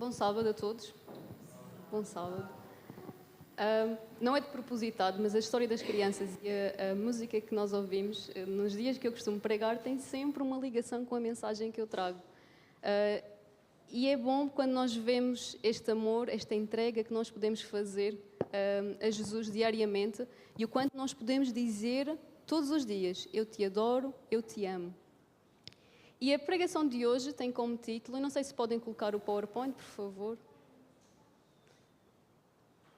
Bom sábado a todos. Bom sábado. Não é de propositado, mas a história das crianças e a música que nós ouvimos nos dias que eu costumo pregar tem sempre uma ligação com a mensagem que eu trago. E é bom quando nós vemos este amor, esta entrega que nós podemos fazer a Jesus diariamente e o quanto nós podemos dizer todos os dias: eu te adoro, eu te amo. E a pregação de hoje tem como título, eu não sei se podem colocar o PowerPoint, por favor.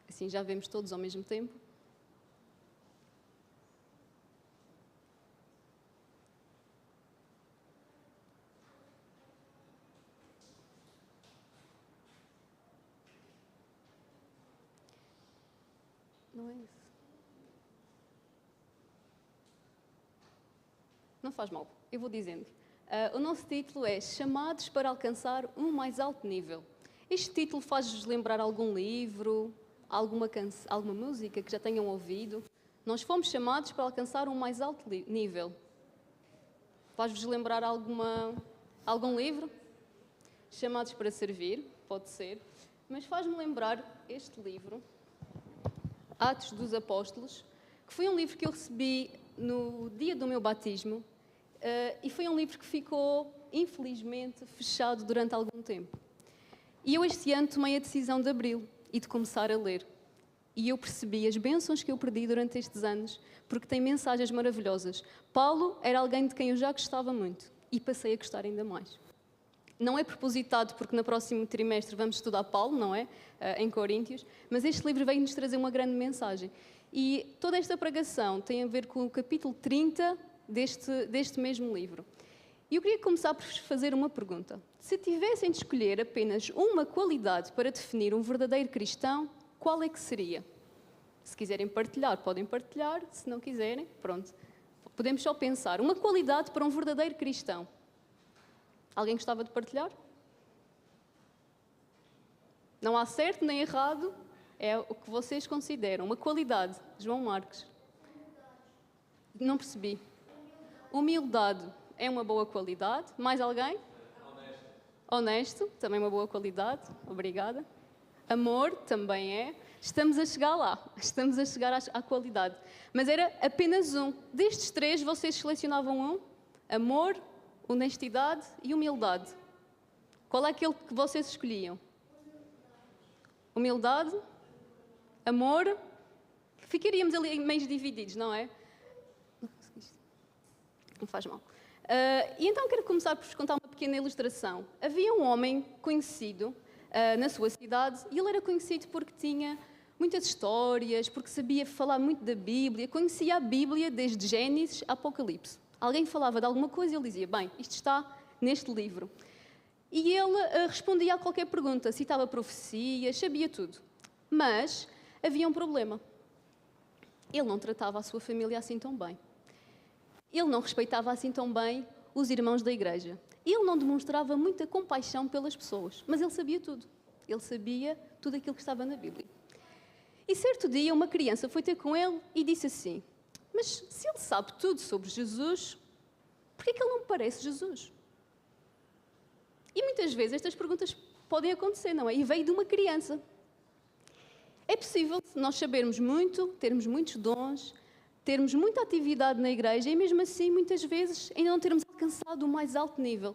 Assim já vemos todos ao mesmo tempo. Não é isso. Não faz mal, eu vou dizendo. O nosso título é Chamados para alcançar um mais alto nível. Este título faz-vos lembrar algum livro, alguma música que já tenham ouvido? Nós fomos chamados para alcançar um mais alto nível. Faz-vos lembrar algum livro? Chamados para servir, pode ser. Mas faz-me lembrar este livro, Atos dos Apóstolos, que foi um livro que eu recebi no dia do meu batismo. E foi um livro que ficou, infelizmente, fechado durante algum tempo. E eu este ano tomei a decisão de abri-lo e de começar a ler. E eu percebi as bênçãos que eu perdi durante estes anos, porque tem mensagens maravilhosas. Paulo era alguém de quem eu já gostava muito e passei a gostar ainda mais. Não é propositado, porque no próximo trimestre vamos estudar Paulo, não é? Em Coríntios, mas este livro veio-nos trazer uma grande mensagem. E toda esta pregação tem a ver com o capítulo 30 deste mesmo livro. E eu queria começar por fazer uma pergunta. Se tivessem de escolher apenas uma qualidade para definir um verdadeiro cristão, qual é que seria? Se quiserem partilhar, podem partilhar. Se não quiserem, pronto. Podemos só pensar. Uma qualidade para um verdadeiro cristão. Alguém gostava de partilhar? Não há certo nem errado. É o que vocês consideram. Uma qualidade. João Marques. Não percebi. Humildade é uma boa qualidade. Mais alguém? Honesto, também uma boa qualidade. Obrigada. Amor, também é. Estamos a chegar lá. Estamos a chegar à qualidade. Mas era apenas um. Destes três, vocês selecionavam um? Amor, honestidade e humildade. Qual é aquele que vocês escolhiam? Humildade? Amor? Ficaríamos ali meio divididos, não é? Não faz mal. E então quero começar por vos contar uma pequena ilustração. Havia um homem conhecido na sua cidade e ele era conhecido porque tinha muitas histórias, porque sabia falar muito da Bíblia, conhecia a Bíblia desde Gênesis a Apocalipse. Alguém falava de alguma coisa e ele dizia: bem, isto está neste livro. E ele respondia a qualquer pergunta, citava profecias, sabia tudo. Mas havia um problema. Ele não tratava a sua família assim tão bem. Ele não respeitava assim tão bem os irmãos da igreja. Ele não demonstrava muita compaixão pelas pessoas, mas ele sabia tudo. Ele sabia tudo aquilo que estava na Bíblia. E certo dia uma criança foi ter com ele e disse assim: mas se ele sabe tudo sobre Jesus, por que é que ele não parece Jesus? E muitas vezes estas perguntas podem acontecer, não é? E veio de uma criança. É possível nós sabermos muito, termos muitos dons, termos muita atividade na igreja e mesmo assim, muitas vezes, ainda não termos alcançado o mais alto nível.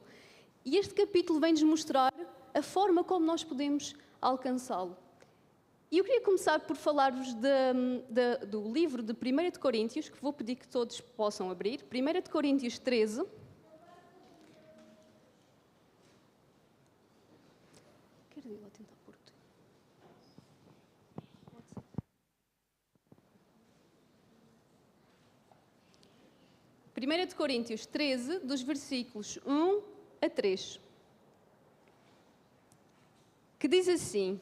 E este capítulo vem-nos mostrar a forma como nós podemos alcançá-lo. E eu queria começar por falar-vos do livro de 1 de Coríntios, que vou pedir que todos possam abrir. 1 de Coríntios 13. Quero ir lá tentar pôr tudo. 1 de Coríntios 13, dos versículos 1 a 3, que diz assim: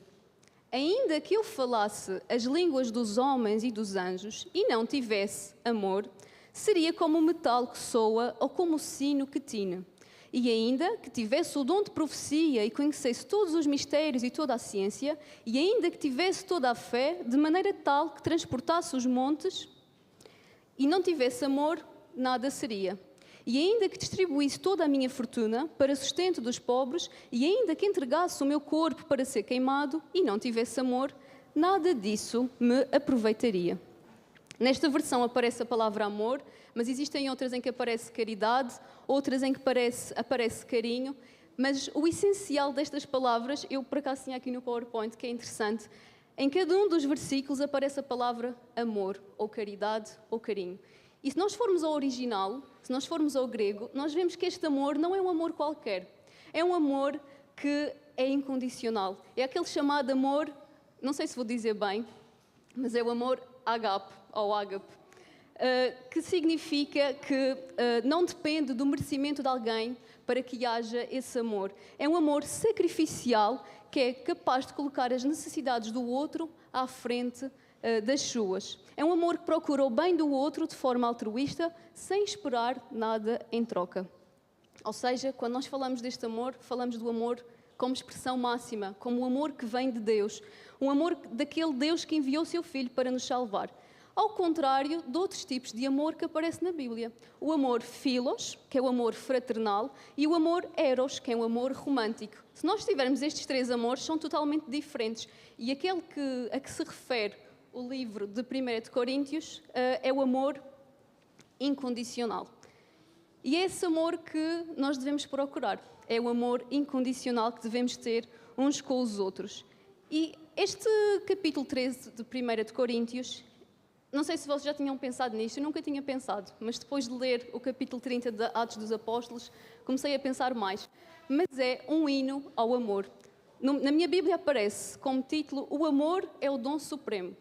ainda que eu falasse as línguas dos homens e dos anjos e não tivesse amor, seria como o metal que soa ou como o sino que tine. E ainda que tivesse o dom de profecia e conhecesse todos os mistérios e toda a ciência, e ainda que tivesse toda a fé, de maneira tal que transportasse os montes, e não tivesse amor, nada seria. E ainda que distribuísse toda a minha fortuna para sustento dos pobres, e ainda que entregasse o meu corpo para ser queimado e não tivesse amor, nada disso me aproveitaria. Nesta versão aparece a palavra amor, mas existem outras em que aparece caridade, outras em que aparece carinho, mas o essencial destas palavras, eu por acaso tinha aqui no PowerPoint, que é interessante, em cada um dos versículos aparece a palavra amor, ou caridade, ou carinho. E se nós formos ao original, se nós formos ao grego, nós vemos que este amor não é um amor qualquer. É um amor que é incondicional. É aquele chamado amor, não sei se vou dizer bem, mas é o amor agape, ou ágape, que significa que não depende do merecimento de alguém para que haja esse amor. É um amor sacrificial que é capaz de colocar as necessidades do outro à frente das suas. É um amor que procura o bem do outro de forma altruísta, sem esperar nada em troca. Ou seja, quando nós falamos deste amor, falamos do amor como expressão máxima, como o amor que vem de Deus. Um amor daquele Deus que enviou o seu Filho para nos salvar. Ao contrário de outros tipos de amor que aparecem na Bíblia. O amor philos, que é o amor fraternal, e o amor eros, que é o amor romântico. Se nós tivermos estes três amores, são totalmente diferentes. E aquele a que se refere o livro de 1 de Coríntios é o amor incondicional. E é esse amor que nós devemos procurar. É o amor incondicional que devemos ter uns com os outros. E este capítulo 13 de 1 de Coríntios, não sei se vocês já tinham pensado nisto, eu nunca tinha pensado, mas depois de ler o capítulo 30 de Atos dos Apóstolos, comecei a pensar mais. Mas é um hino ao amor. Na minha Bíblia aparece como título: O amor é o dom supremo.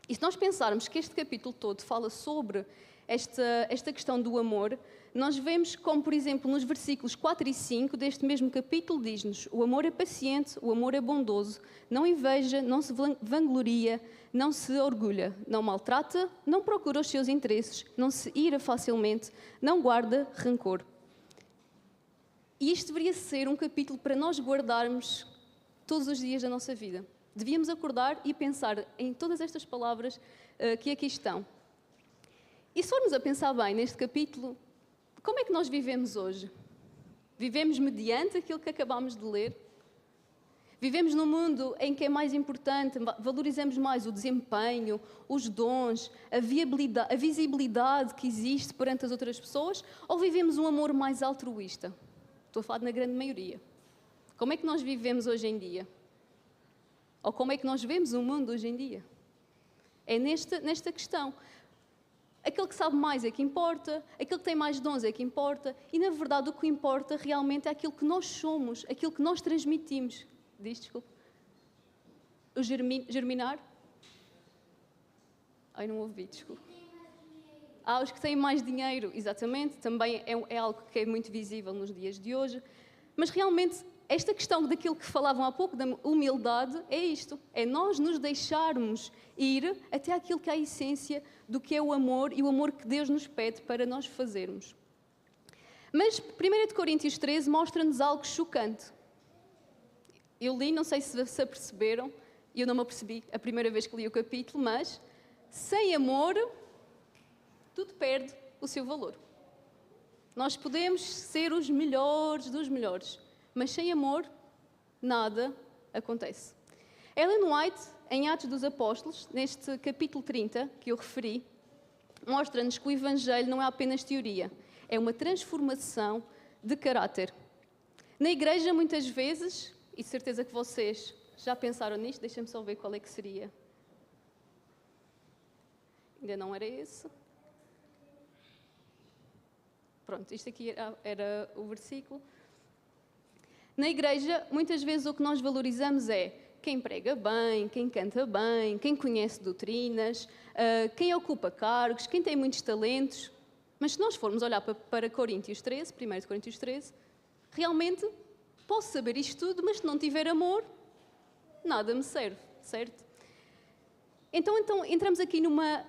E se nós pensarmos que este capítulo todo fala sobre esta questão do amor, nós vemos como, por exemplo, nos versículos 4 e 5 deste mesmo capítulo diz-nos: o amor é paciente, o amor é bondoso, não inveja, não se vangloria, não se orgulha, não maltrata, não procura os seus interesses, não se ira facilmente, não guarda rancor. E isto deveria ser um capítulo para nós guardarmos todos os dias da nossa vida. Devíamos acordar e pensar em todas estas palavras que aqui estão. E se formos a pensar bem neste capítulo, como é que nós vivemos hoje? Vivemos mediante aquilo que acabámos de ler? Vivemos num mundo em que é mais importante, valorizamos mais o desempenho, os dons, a visibilidade que existe perante as outras pessoas, ou vivemos um amor mais altruísta? Estou a falar na grande maioria. Como é que nós vivemos hoje em dia? Ou como é que nós vemos o mundo hoje em dia? É nesta questão. Aquele que sabe mais é que importa, aquele que tem mais dons é que importa, e na verdade o que importa realmente é aquilo que nós somos, aquilo que nós transmitimos. Diz, desculpa. O germinar? Ai, não ouvi, desculpa. Os que têm mais dinheiro, exatamente, também é algo que é muito visível nos dias de hoje. Mas realmente, esta questão daquilo que falavam há pouco, da humildade, é isto. É nós nos deixarmos ir até aquilo que é a essência do que é o amor e o amor que Deus nos pede para nós fazermos. Mas 1 de Coríntios 13 mostra-nos algo chocante. Eu li, não sei se aperceberam, e eu não me apercebi a primeira vez que li o capítulo, mas sem amor, tudo perde o seu valor. Nós podemos ser os melhores dos melhores, mas sem amor, nada acontece. Ellen White, em Atos dos Apóstolos, neste capítulo 30, que eu referi, mostra-nos que o Evangelho não é apenas teoria, é uma transformação de caráter. Na igreja, muitas vezes, e de certeza que vocês já pensaram nisto, deixem-me só ver qual é que seria. Ainda não era esse. Pronto, isto aqui era o versículo. Na igreja, muitas vezes o que nós valorizamos é quem prega bem, quem canta bem, quem conhece doutrinas, quem ocupa cargos, quem tem muitos talentos. Mas se nós formos olhar para Coríntios 13, 1 de Coríntios 13, realmente posso saber isto tudo, mas se não tiver amor, nada me serve, certo? Então entramos aqui numa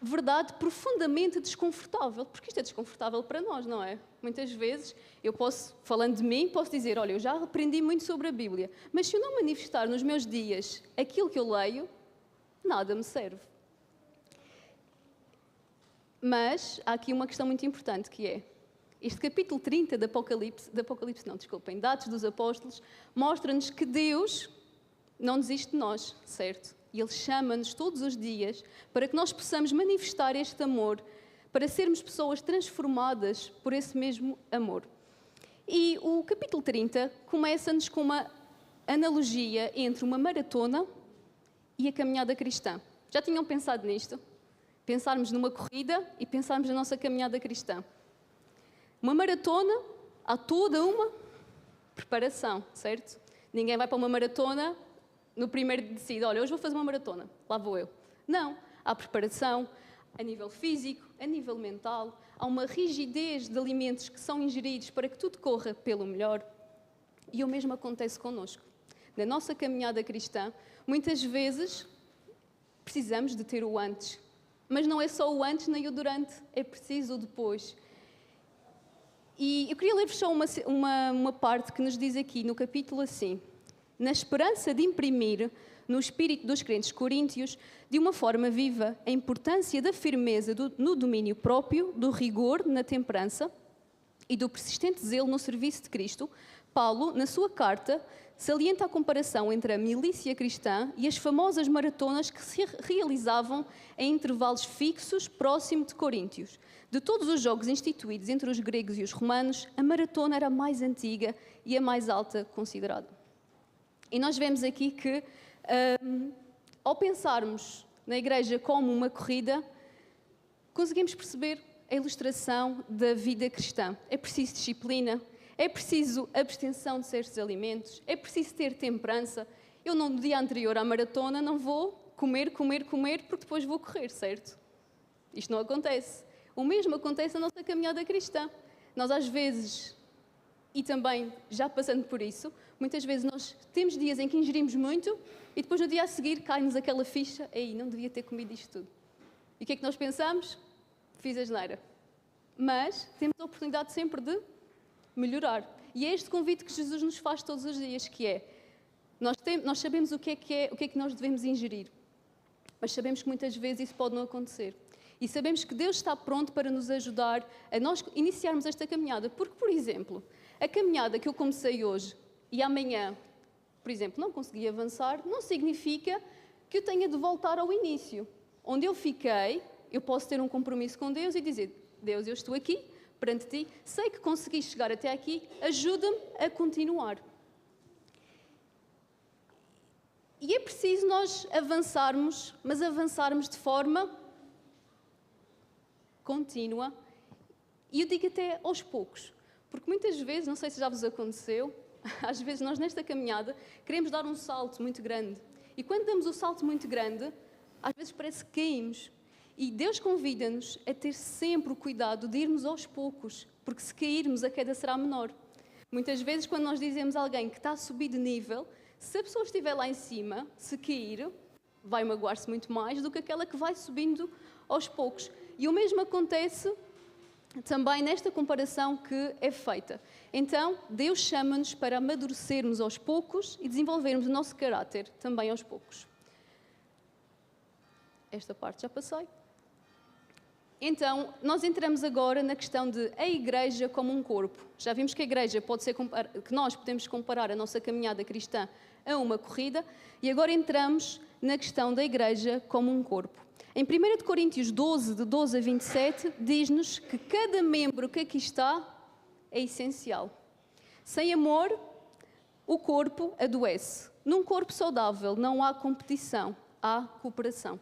verdade profundamente desconfortável, porque isto é desconfortável para nós, não é? Muitas vezes, eu posso, falando de mim, posso dizer, olha, eu já aprendi muito sobre a Bíblia, mas se eu não manifestar nos meus dias aquilo que eu leio, nada me serve. Mas há aqui uma questão muito importante, que é, este capítulo 30 de de Atos dos Apóstolos, mostra-nos que Deus não desiste de nós, certo? E Ele chama-nos todos os dias para que nós possamos manifestar este amor, para sermos pessoas transformadas por esse mesmo amor. E o capítulo 30 começa-nos com uma analogia entre uma maratona e a caminhada cristã. Já tinham pensado nisto? Pensarmos numa corrida e pensarmos na nossa caminhada cristã. Uma maratona, há toda uma preparação, certo? Ninguém vai para uma maratona no primeiro de decide, olha, hoje vou fazer uma maratona, lá vou eu. Não, há preparação a nível físico, a nível mental, há uma rigidez de alimentos que são ingeridos para que tudo corra pelo melhor. E o mesmo acontece connosco. Na nossa caminhada cristã, muitas vezes precisamos de ter o antes. Mas não é só o antes nem o durante, é preciso o depois. E eu queria ler-vos só uma parte que nos diz aqui no capítulo assim: na esperança de imprimir no espírito dos crentes coríntios, de uma forma viva, a importância da firmeza no domínio próprio, do rigor na temperança e do persistente zelo no serviço de Cristo, Paulo, na sua carta, salienta a comparação entre a milícia cristã e as famosas maratonas que se realizavam em intervalos fixos próximo de Coríntios. De todos os jogos instituídos entre os gregos e os romanos, a maratona era a mais antiga e a mais alta considerada. E nós vemos aqui que, ao pensarmos na igreja como uma corrida, conseguimos perceber a ilustração da vida cristã. É preciso disciplina, é preciso abstenção de certos alimentos, é preciso ter temperança. Eu, no dia anterior à maratona, não vou comer, porque depois vou correr, certo? Isto não acontece. O mesmo acontece na nossa caminhada cristã. Nós, às vezes, e também já passando por isso, muitas vezes nós temos dias em que ingerimos muito e depois no dia a seguir cai-nos aquela ficha, ei, não devia ter comido isto tudo. E o que é que nós pensamos? Fiz asneira. Mas temos a oportunidade sempre de melhorar. E é este convite que Jesus nos faz todos os dias, que é, nós sabemos o que é que nós devemos ingerir, mas sabemos que muitas vezes isso pode não acontecer. E sabemos que Deus está pronto para nos ajudar a nós iniciarmos esta caminhada. Porque, por exemplo, a caminhada que eu comecei hoje e amanhã, por exemplo, não consegui avançar, não significa que eu tenha de voltar ao início. Onde eu fiquei, eu posso ter um compromisso com Deus e dizer, Deus, eu estou aqui perante Ti, sei que consegui chegar até aqui, ajuda-me a continuar. E é preciso nós avançarmos, mas avançarmos de forma contínua, e eu digo até aos poucos, porque muitas vezes, não sei se já vos aconteceu, às vezes nós nesta caminhada queremos dar um salto muito grande, e quando damos o salto muito grande, às vezes parece que caímos, e Deus convida-nos a ter sempre o cuidado de irmos aos poucos, porque se cairmos a queda será menor. Muitas vezes quando nós dizemos a alguém que está a subir de nível, se a pessoa estiver lá em cima, se cair, vai magoar-se muito mais do que aquela que vai subindo aos poucos. E o mesmo acontece também nesta comparação que é feita. Então, Deus chama-nos para amadurecermos aos poucos e desenvolvermos o nosso caráter também aos poucos. Esta parte já passei. Então, nós entramos agora na questão de a igreja como um corpo. Já vimos que a igreja pode ser que nós podemos comparar a nossa caminhada cristã a uma corrida, e agora entramos na questão da igreja como um corpo. Em 1 Coríntios 12, de 12 a 27, diz-nos que cada membro que aqui está é essencial. Sem amor, o corpo adoece. Num corpo saudável não há competição, há cooperação.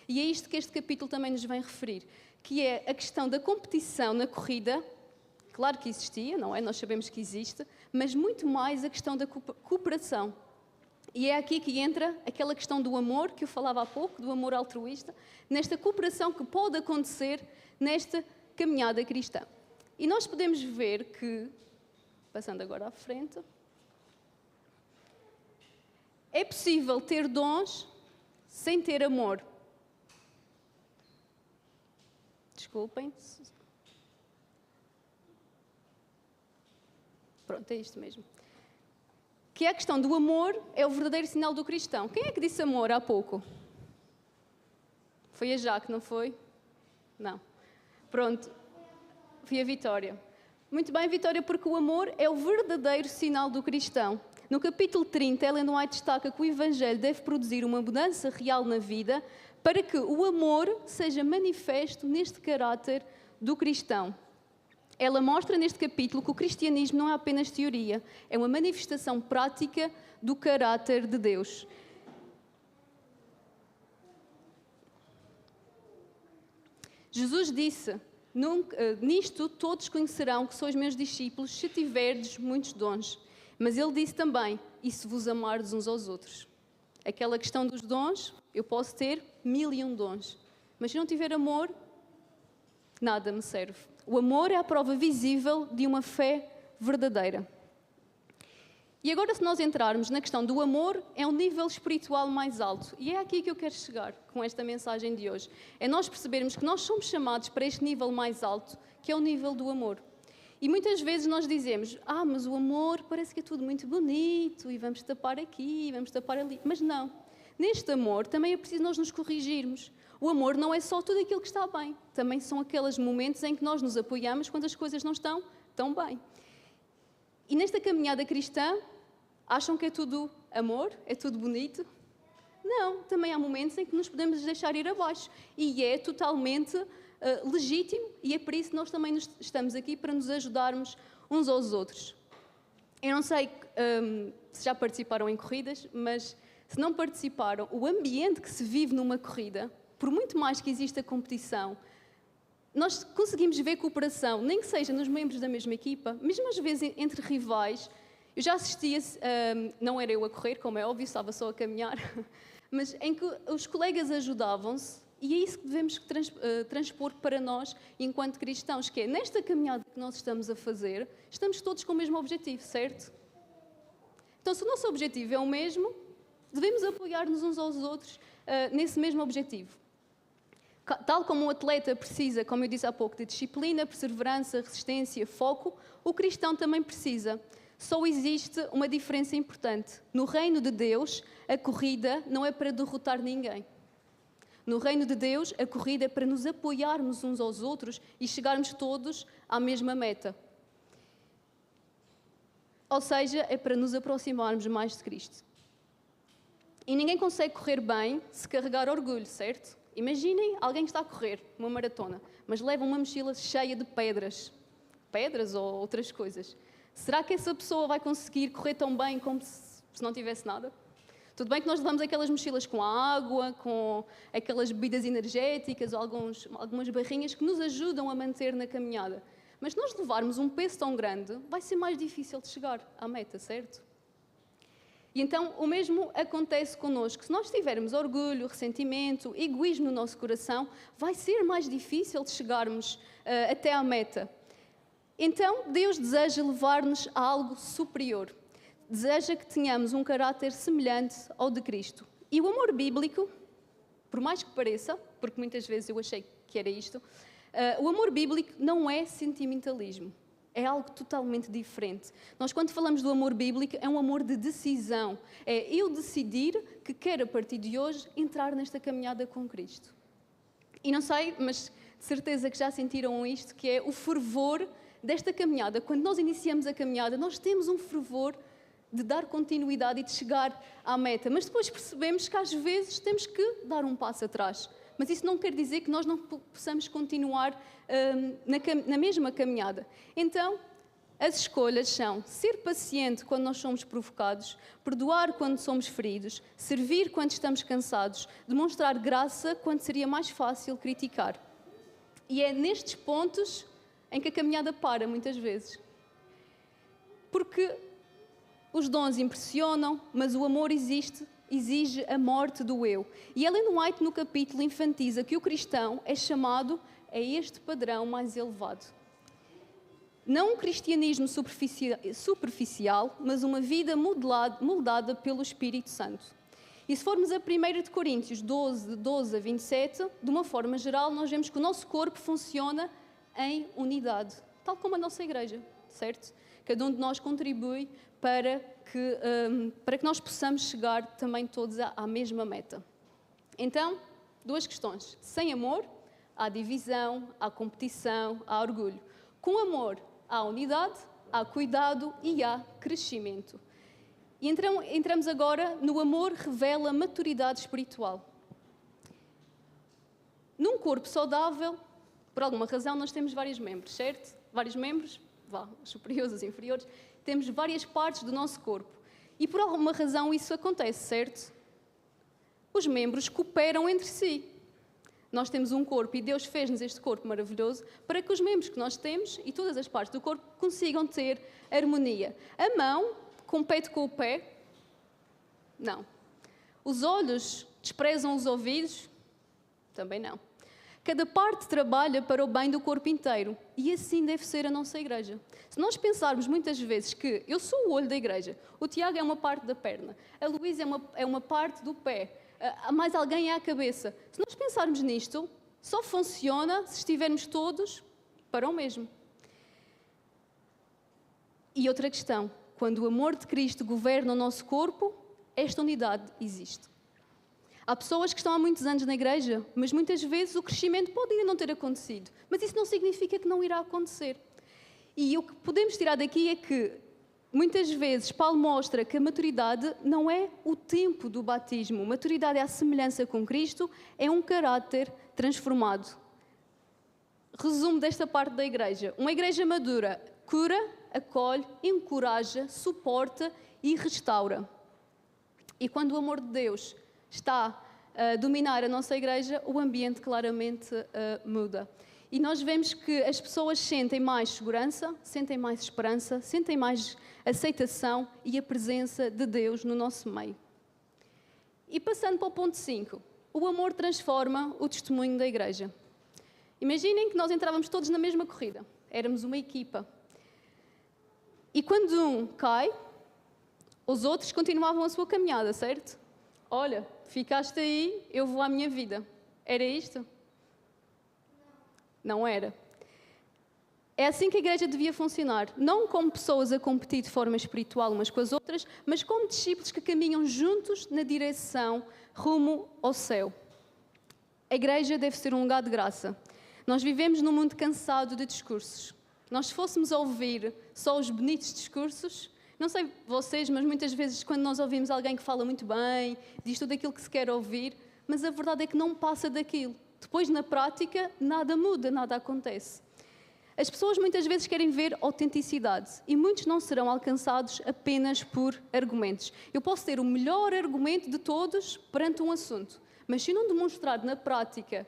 E é isto que este capítulo também nos vem referir, que é a questão da competição na corrida. Claro que existia, não é? Nós sabemos que existe, mas muito mais a questão da cooperação. E é aqui que entra aquela questão do amor, que eu falava há pouco, do amor altruísta, nesta cooperação que pode acontecer nesta caminhada cristã. E nós podemos ver que, passando agora à frente, é possível ter dons sem ter amor. Desculpem. Pronto, é isto mesmo. Que é a questão do amor, é o verdadeiro sinal do cristão. Quem é que disse amor há pouco? Foi a Jaque, não foi? Não. Pronto, fui a Vitória. Muito bem, Vitória, porque o amor é o verdadeiro sinal do cristão. No capítulo 30, Ellen White destaca que o Evangelho deve produzir uma mudança real na vida para que o amor seja manifesto neste caráter do cristão. Ela mostra neste capítulo que o cristianismo não é apenas teoria, é uma manifestação prática do caráter de Deus. Jesus disse: nisto todos conhecerão que sois meus discípulos se tiverdes muitos dons. Mas ele disse também: e se vos amardes uns aos outros? Aquela questão dos dons, eu posso ter 1001 dons, mas se não tiver amor, nada me serve. O amor é a prova visível de uma fé verdadeira. E agora, se nós entrarmos na questão do amor, é um nível espiritual mais alto. E é aqui que eu quero chegar com esta mensagem de hoje. É nós percebermos que nós somos chamados para este nível mais alto, que é o nível do amor. E muitas vezes nós dizemos: mas o amor parece que é tudo muito bonito, e vamos tapar aqui, vamos tapar ali. Mas não. Neste amor também é preciso nós nos corrigirmos. O amor não é só tudo aquilo que está bem. Também são aqueles momentos em que nós nos apoiamos quando as coisas não estão tão bem. E nesta caminhada cristã, acham que é tudo amor? É tudo bonito? Não, também há momentos em que nos podemos deixar ir abaixo. E é totalmente legítimo, e é por isso que nós também estamos aqui, para nos ajudarmos uns aos outros. Eu não sei se já participaram em corridas, mas se não participaram, o ambiente que se vive numa corrida, por muito mais que exista competição, nós conseguimos ver cooperação, nem que seja nos membros da mesma equipa, mesmo às vezes entre rivais. Eu já assistia, não era eu a correr, como é óbvio, estava só a caminhar, mas em que os colegas ajudavam-se, e é isso que devemos transpor para nós, enquanto cristãos, que é nesta caminhada que nós estamos a fazer, estamos todos com o mesmo objetivo, certo? Então, se o nosso objetivo é o mesmo, devemos apoiar-nos uns aos outros nesse mesmo objetivo. Tal como o atleta precisa, como eu disse há pouco, de disciplina, perseverança, resistência, foco, o cristão também precisa. Só existe uma diferença importante. No reino de Deus, a corrida não é para derrotar ninguém. No reino de Deus, a corrida é para nos apoiarmos uns aos outros e chegarmos todos à mesma meta. Ou seja, é para nos aproximarmos mais de Cristo. E ninguém consegue correr bem se carregar orgulho, certo? Imaginem alguém que está a correr uma maratona, mas leva uma mochila cheia de pedras ou outras coisas. Será que essa pessoa vai conseguir correr tão bem como se não tivesse nada? Tudo bem que nós levamos aquelas mochilas com água, com aquelas bebidas energéticas ou algumas barrinhas que nos ajudam a manter na caminhada. Mas se nós levarmos um peso tão grande, vai ser mais difícil de chegar à meta, certo? E então o mesmo acontece connosco. Se nós tivermos orgulho, ressentimento, egoísmo no nosso coração, vai ser mais difícil de chegarmos até à meta. Então Deus deseja levar-nos a algo superior. Deseja que tenhamos um caráter semelhante ao de Cristo. E o amor bíblico, por mais que pareça, porque muitas vezes eu achei que era isto, o amor bíblico não é sentimentalismo. É algo totalmente diferente. Nós, quando falamos do amor bíblico, é um amor de decisão. É eu decidir que quero, a partir de hoje, entrar nesta caminhada com Cristo. E não sei, mas de certeza que já sentiram isto, que é o fervor desta caminhada. Quando nós iniciamos a caminhada, nós temos um fervor de dar continuidade e de chegar à meta. Mas depois percebemos que, às vezes, temos que dar um passo atrás. Mas isso não quer dizer que nós não possamos continuar na mesma caminhada. Então, as escolhas são ser paciente quando nós somos provocados, perdoar quando somos feridos, servir quando estamos cansados, demonstrar graça quando seria mais fácil criticar. E é nestes pontos em que a caminhada para, muitas vezes. Porque os dons impressionam, mas o amor exige a morte do eu. E Ellen White, no capítulo, enfatiza que o cristão é chamado a este padrão mais elevado. Não um cristianismo superficial, mas uma vida moldada pelo Espírito Santo. E se formos a 1 Coríntios 12 a 27, de uma forma geral, nós vemos que o nosso corpo funciona em unidade, tal como a nossa igreja, certo? Cada um de nós contribui para que nós possamos chegar também todos à mesma meta. Então, duas questões. Sem amor, há divisão, há competição, há orgulho. Com amor, há unidade, há cuidado e há crescimento. E entramos agora no amor revela maturidade espiritual. Num corpo saudável, por alguma razão, nós temos vários membros, certo? Vários membros, os superiores, os inferiores, temos várias partes do nosso corpo. E por alguma razão isso acontece, certo? Os membros cooperam entre si. Nós temos um corpo e Deus fez-nos este corpo maravilhoso para que os membros que nós temos e todas as partes do corpo consigam ter harmonia. A mão compete com o pé? Não. Os olhos desprezam os ouvidos? Também não. Cada parte trabalha para o bem do corpo inteiro e assim deve ser a nossa igreja. Se nós pensarmos muitas vezes que eu sou o olho da igreja, o Tiago é uma parte da perna, a Luísa é uma parte do pé, mais alguém é a cabeça. Se nós pensarmos nisto, só funciona se estivermos todos para o mesmo. E outra questão, quando o amor de Cristo governa o nosso corpo, esta unidade existe. Há pessoas que estão há muitos anos na igreja, mas muitas vezes o crescimento pode ainda não ter acontecido. Mas isso não significa que não irá acontecer. E o que podemos tirar daqui é que, muitas vezes, Paulo mostra que a maturidade não é o tempo do batismo. Maturidade é a semelhança com Cristo, é um caráter transformado. Resumo desta parte da igreja. Uma igreja madura cura, acolhe, encoraja, suporta e restaura. E quando o amor de Deus está a dominar a nossa igreja, o ambiente claramente muda. E nós vemos que as pessoas sentem mais segurança, sentem mais esperança, sentem mais aceitação e a presença de Deus no nosso meio. E passando para o ponto 5, o amor transforma o testemunho da igreja. Imaginem que nós entrávamos todos na mesma corrida, éramos uma equipa. E quando um cai, os outros continuavam a sua caminhada, certo? Olha, ficaste aí, eu vou à minha vida. Era isto? Não era. É assim que a igreja devia funcionar. Não como pessoas a competir de forma espiritual umas com as outras, mas como discípulos que caminham juntos na direção rumo ao céu. A igreja deve ser um lugar de graça. Nós vivemos num mundo cansado de discursos. Nós, se fôssemos ouvir só os bonitos discursos, não sei vocês, mas muitas vezes quando nós ouvimos alguém que fala muito bem, diz tudo aquilo que se quer ouvir, mas a verdade é que não passa daquilo. Depois, na prática, nada muda, nada acontece. As pessoas muitas vezes querem ver autenticidade e muitos não serão alcançados apenas por argumentos. Eu posso ter o melhor argumento de todos perante um assunto, mas se eu não demonstrar na prática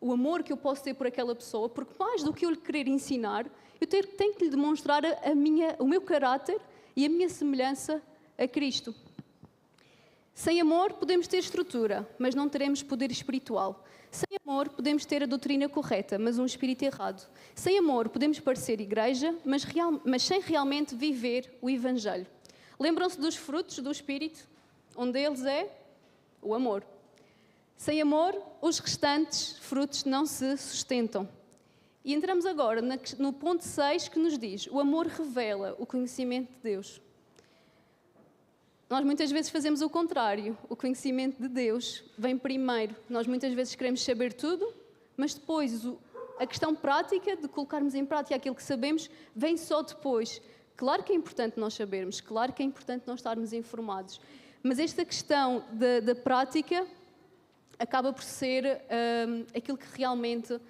o amor que eu posso ter por aquela pessoa, porque mais do que eu lhe querer ensinar, eu tenho que lhe demonstrar o meu caráter e a minha semelhança a Cristo. Sem amor podemos ter estrutura, mas não teremos poder espiritual. Sem amor podemos ter a doutrina correta, mas um espírito errado. Sem amor podemos parecer igreja, mas sem realmente viver o Evangelho. Lembram-se dos frutos do Espírito? Um deles é o amor. Sem amor, os restantes frutos não se sustentam. E entramos agora no ponto 6 que nos diz: o amor revela o conhecimento de Deus. Nós muitas vezes fazemos o contrário. O conhecimento de Deus vem primeiro. Nós muitas vezes queremos saber tudo, mas depois a questão prática de colocarmos em prática aquilo que sabemos vem só depois. Claro que é importante nós sabermos, claro que é importante nós estarmos informados, mas esta questão da prática acaba por ser aquilo que realmente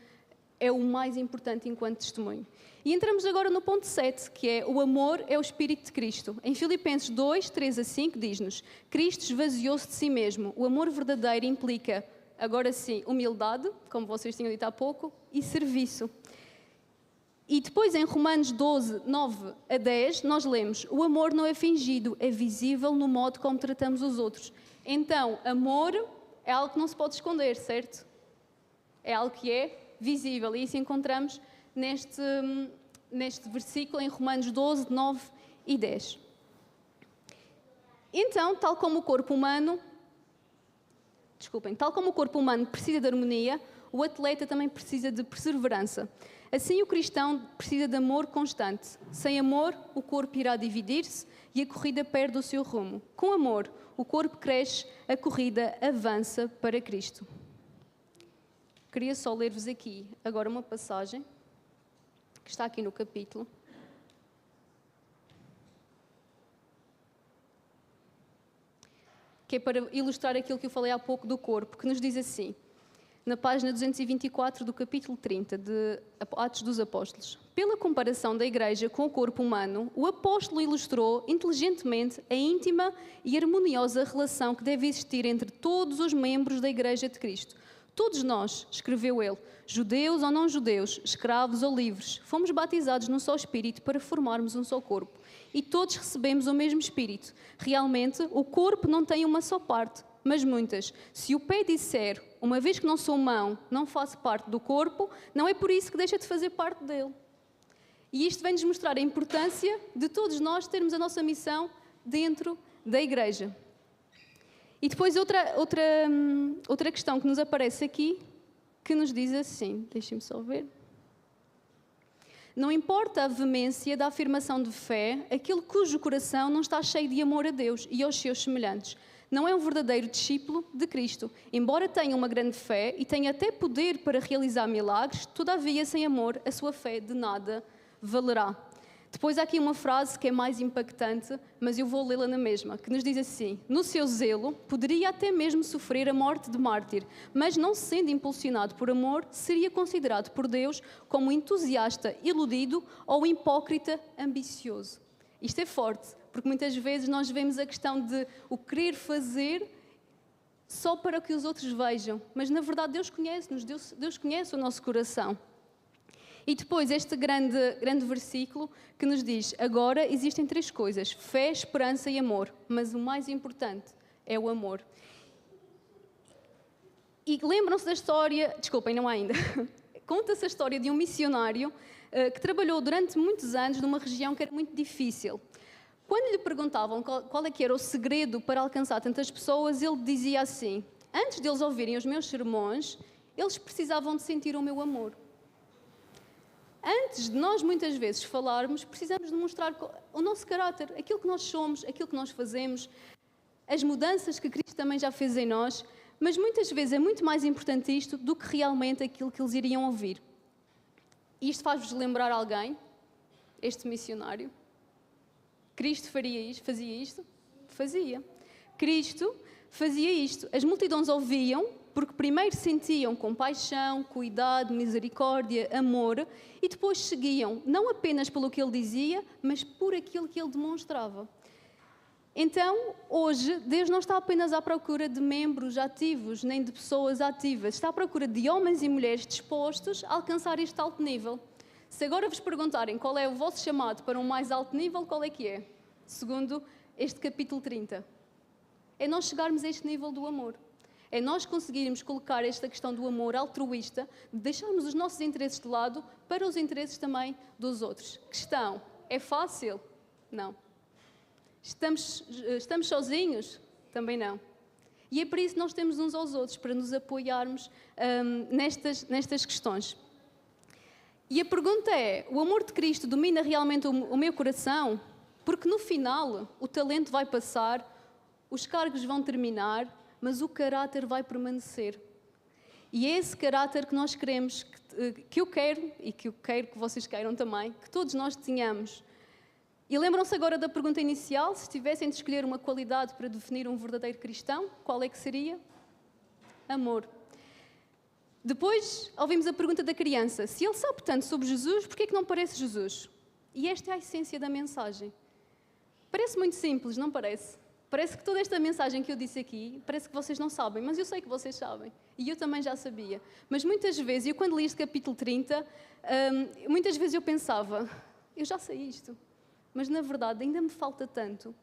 é o mais importante enquanto testemunho. E entramos agora no ponto 7, que é: o amor é o Espírito de Cristo. Em Filipenses 2, 3 a 5 diz-nos: Cristo esvaziou-se de si mesmo. O amor verdadeiro implica, agora sim, humildade, como vocês tinham dito há pouco, e serviço. E depois em Romanos 12, 9 a 10, nós lemos: o amor não é fingido, é visível no modo como tratamos os outros. Então, amor é algo que não se pode esconder, certo? É algo que é visível, e isso encontramos neste versículo em Romanos 12, 9 e 10. Então, tal como o corpo humano precisa de harmonia, o atleta também precisa de perseverança. Assim, o cristão precisa de amor constante. Sem amor, o corpo irá dividir-se e a corrida perde o seu rumo. Com amor, o corpo cresce, a corrida avança para Cristo. queria só ler-vos aqui agora uma passagem que está aqui no capítulo. Que é para ilustrar aquilo que eu falei há pouco do corpo, que nos diz assim, na página 224 do capítulo 30 de Atos dos Apóstolos. Pela comparação da Igreja com o corpo humano, o apóstolo ilustrou inteligentemente a íntima e harmoniosa relação que deve existir entre todos os membros da Igreja de Cristo. Todos nós, escreveu ele, judeus ou não judeus, escravos ou livres, fomos batizados num só Espírito para formarmos um só corpo. E todos recebemos o mesmo Espírito. Realmente, o corpo não tem uma só parte, mas muitas. Se o pé disser, uma vez que não sou mão, não faço parte do corpo, não é por isso que deixa de fazer parte dele. E isto vem-nos mostrar a importância de todos nós termos a nossa missão dentro da Igreja. E depois outra questão que nos aparece aqui, que nos diz assim, deixem-me só ver. Não importa a veemência da afirmação de fé, aquele cujo coração não está cheio de amor a Deus e aos seus semelhantes. Não é um verdadeiro discípulo de Cristo. Embora tenha uma grande fé e tenha até poder para realizar milagres, todavia, sem amor, a sua fé de nada valerá. Depois há aqui uma frase que é mais impactante, mas eu vou lê-la na mesma, que nos diz assim: no seu zelo, poderia até mesmo sofrer a morte de mártir, mas não sendo impulsionado por amor, seria considerado por Deus como entusiasta iludido ou hipócrita ambicioso. Isto é forte, porque muitas vezes nós vemos a questão de o querer fazer só para que os outros vejam, mas na verdade Deus conhece-nos, Deus conhece o nosso coração. E depois este grande versículo que nos diz, agora existem 3 coisas, fé, esperança e amor, mas o mais importante é o amor. E lembram-se da história, desculpem, não ainda, conta-se a história de um missionário que trabalhou durante muitos anos numa região que era muito difícil. Quando lhe perguntavam qual é que era o segredo para alcançar tantas pessoas, ele dizia assim, antes de eles ouvirem os meus sermões, eles precisavam de sentir o meu amor. Antes de nós, muitas vezes, falarmos, precisamos de mostrar o nosso caráter, aquilo que nós somos, aquilo que nós fazemos, as mudanças que Cristo também já fez em nós, mas muitas vezes é muito mais importante isto do que realmente aquilo que eles iriam ouvir. E isto faz-vos lembrar alguém, este missionário? Cristo fazia isto? Fazia. Cristo fazia isto. As multidões ouviam, porque primeiro sentiam compaixão, cuidado, misericórdia, amor, e depois seguiam, não apenas pelo que ele dizia, mas por aquilo que ele demonstrava. Então, hoje, Deus não está apenas à procura de membros ativos, nem de pessoas ativas, está à procura de homens e mulheres dispostos a alcançar este alto nível. Se agora vos perguntarem qual é o vosso chamado para um mais alto nível, qual é que é? Segundo este capítulo 30. É nós chegarmos a este nível do amor. É nós conseguirmos colocar esta questão do amor altruísta, de deixarmos os nossos interesses de lado para os interesses também dos outros. Questão, é fácil? Não. Estamos sozinhos? Também não. E é por isso que nós temos uns aos outros, para nos apoiarmos nestas questões. E a pergunta é, o amor de Cristo domina realmente o meu coração? Porque no final o talento vai passar, os cargos vão terminar, mas o caráter vai permanecer. E é esse caráter que nós queremos, que eu quero, e que eu quero que vocês queiram também, que todos nós tenhamos. E lembram-se agora da pergunta inicial, se tivessem de escolher uma qualidade para definir um verdadeiro cristão, qual é que seria? Amor. Depois, ouvimos a pergunta da criança, se ele sabe tanto sobre Jesus, por que é que não parece Jesus? E esta é a essência da mensagem. Parece muito simples, não parece? Parece que toda esta mensagem que eu disse aqui, parece que vocês não sabem, mas eu sei que vocês sabem. E eu também já sabia. Mas muitas vezes, eu quando li este capítulo 30, muitas vezes eu pensava, eu já sei isto, mas na verdade ainda me falta tanto.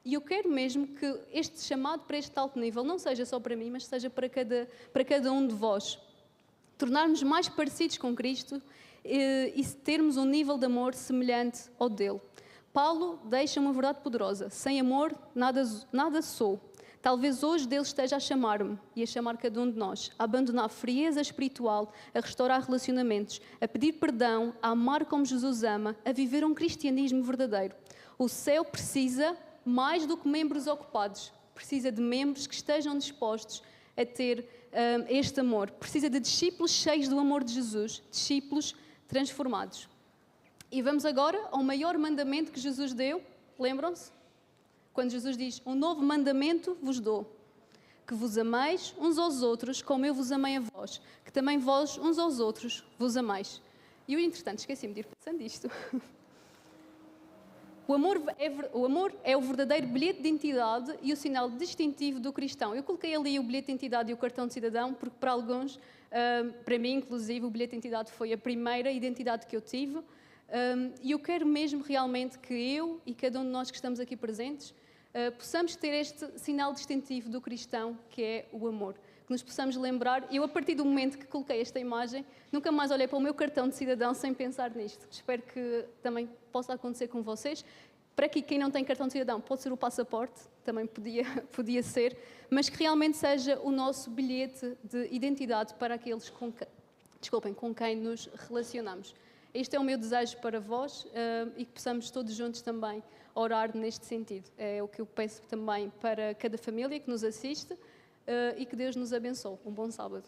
E eu quero mesmo que este chamado para este alto nível não seja só para mim, mas seja para cada um de vós. Tornar-nos mais parecidos com Cristo e termos um nível de amor semelhante ao dele. Paulo deixa uma verdade poderosa. Sem amor, nada sou. Talvez hoje Deus esteja a chamar-me e a chamar cada um de nós, a abandonar a frieza espiritual, a restaurar relacionamentos, a pedir perdão, a amar como Jesus ama, a viver um cristianismo verdadeiro. O céu precisa, mais do que membros ocupados, precisa de membros que estejam dispostos a ter este amor. Precisa de discípulos cheios do amor de Jesus, discípulos transformados. E vamos agora ao maior mandamento que Jesus deu. Lembram-se? Quando Jesus diz, um novo mandamento vos dou. Que vos ameis uns aos outros como eu vos amei a vós. Que também vós uns aos outros vos ameis. E eu, entretanto, esqueci-me de ir pensando isto. O amor é o verdadeiro bilhete de identidade e o sinal distintivo do cristão. Eu coloquei ali o bilhete de identidade e o cartão de cidadão, porque para alguns, para mim inclusive, o bilhete de identidade foi a primeira identidade que eu tive. E eu quero mesmo realmente que eu e cada um de nós que estamos aqui presentes possamos ter este sinal distintivo do cristão, que é o amor. Que nos possamos lembrar. Eu, a partir do momento que coloquei esta imagem, nunca mais olhei para o meu cartão de cidadão sem pensar nisto. Espero que também possa acontecer com vocês. Para aqui, quem não tem cartão de cidadão, pode ser o passaporte, também podia ser, mas que realmente seja o nosso bilhete de identidade para aqueles com quem nos relacionamos. Este é o meu desejo para vós e que possamos todos juntos também orar neste sentido. É o que eu peço também para cada família que nos assiste e que Deus nos abençoe. Um bom sábado.